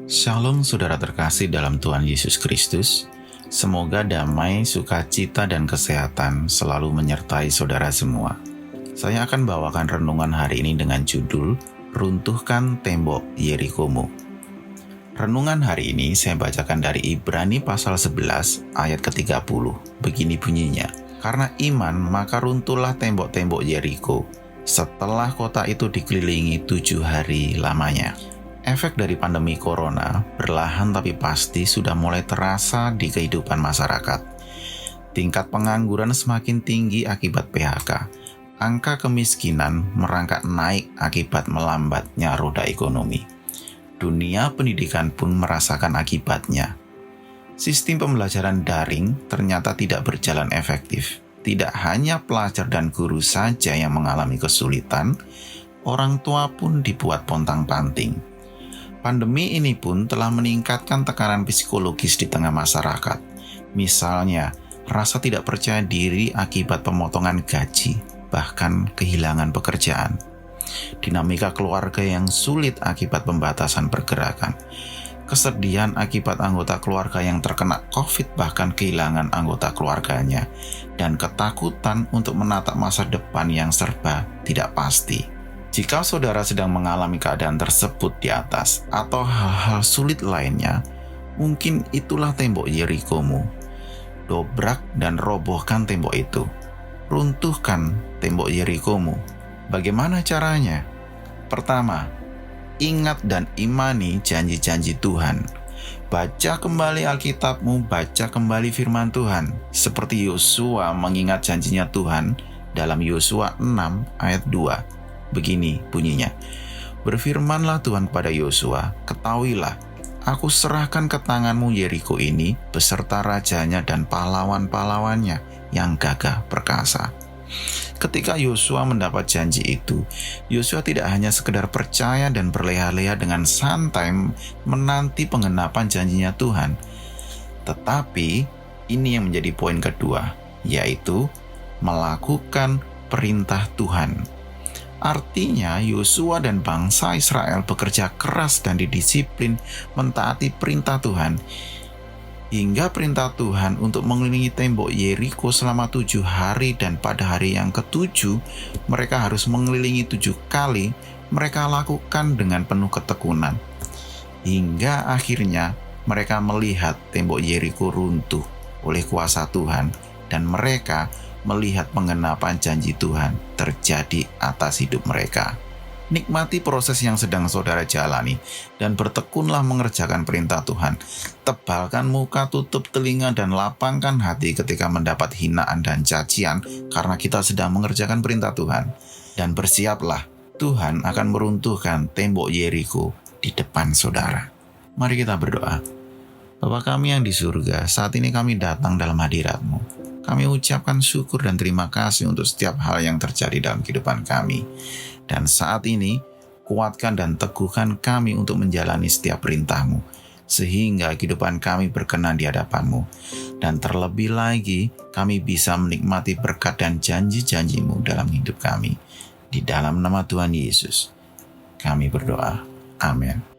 Shalom saudara terkasih dalam Tuhan Yesus Kristus. Semoga damai, sukacita, dan kesehatan selalu menyertai saudara semua. Saya akan bawakan renungan hari ini dengan judul Runtuhkan Tembok Yerikomu. Renungan hari ini saya bacakan dari Ibrani pasal 11 ayat ke-30. Begini bunyinya, karena iman maka runtuhlah tembok-tembok Yeriko setelah kota itu dikelilingi 7 hari lamanya. Efek dari pandemi corona perlahan tapi pasti sudah mulai terasa di kehidupan masyarakat. Tingkat pengangguran semakin tinggi akibat PHK. Angka kemiskinan merangkak naik akibat melambatnya roda ekonomi. Dunia pendidikan pun merasakan akibatnya. Sistem pembelajaran daring ternyata tidak berjalan efektif. Tidak hanya pelajar dan guru saja yang mengalami kesulitan, orang tua pun dibuat pontang-panting. Pandemi ini pun telah meningkatkan tekanan psikologis di tengah masyarakat. Misalnya, rasa tidak percaya diri akibat pemotongan gaji, bahkan kehilangan pekerjaan. Dinamika keluarga yang sulit akibat pembatasan pergerakan. Kesedihan akibat anggota keluarga yang terkena COVID bahkan kehilangan anggota keluarganya. Dan ketakutan untuk menatap masa depan yang serba tidak pasti. Jika saudara sedang mengalami keadaan tersebut di atas atau hal-hal sulit lainnya, mungkin itulah tembok Yerikomu. Dobrak dan robohkan tembok itu. Runtuhkan tembok Yerikomu. Bagaimana caranya? Pertama, ingat dan imani janji-janji Tuhan. Baca kembali Alkitabmu, baca kembali firman Tuhan. Seperti Yosua mengingat janjinya Tuhan dalam Yosua 6 ayat 2. Begini bunyinya, berfirmanlah Tuhan kepada Yosua, ketahuilah, aku serahkan ke tanganmu Yeriko ini beserta rajanya dan pahlawan-pahlawannya yang gagah perkasa. Ketika Yosua mendapat janji itu, Yosua tidak hanya sekedar percaya dan berleha-leha dengan santai menanti penggenapan janjinya Tuhan, tetapi ini yang menjadi poin kedua, yaitu melakukan perintah Tuhan. Artinya Yosua dan bangsa Israel bekerja keras dan didisiplin mentaati perintah Tuhan. Hingga perintah Tuhan untuk mengelilingi tembok Yeriko selama 7 hari dan pada hari yang ke-7 mereka harus mengelilingi 7 kali, mereka lakukan dengan penuh ketekunan. Hingga akhirnya mereka melihat tembok Yeriko runtuh oleh kuasa Tuhan dan mereka melihat penggenapan janji Tuhan terjadi atas hidup mereka. Nikmati proses yang sedang saudara jalani dan bertekunlah mengerjakan perintah Tuhan. Tebalkan muka, tutup telinga, dan lapangkan hati ketika mendapat hinaan dan cacian karena kita sedang mengerjakan perintah Tuhan. Dan bersiaplah, Tuhan akan meruntuhkan tembok Yeriko di depan saudara. Mari kita berdoa. Bapa kami yang di surga, saat ini kami datang dalam hadirat-Mu. Kami ucapkan syukur dan terima kasih untuk setiap hal yang terjadi dalam kehidupan kami. Dan saat ini, kuatkan dan teguhkan kami untuk menjalani setiap perintah-Mu, sehingga kehidupan kami berkenan di hadapan-Mu. Dan terlebih lagi, kami bisa menikmati berkat dan janji-janji-Mu dalam hidup kami. Di dalam nama Tuhan Yesus, kami berdoa. Amin.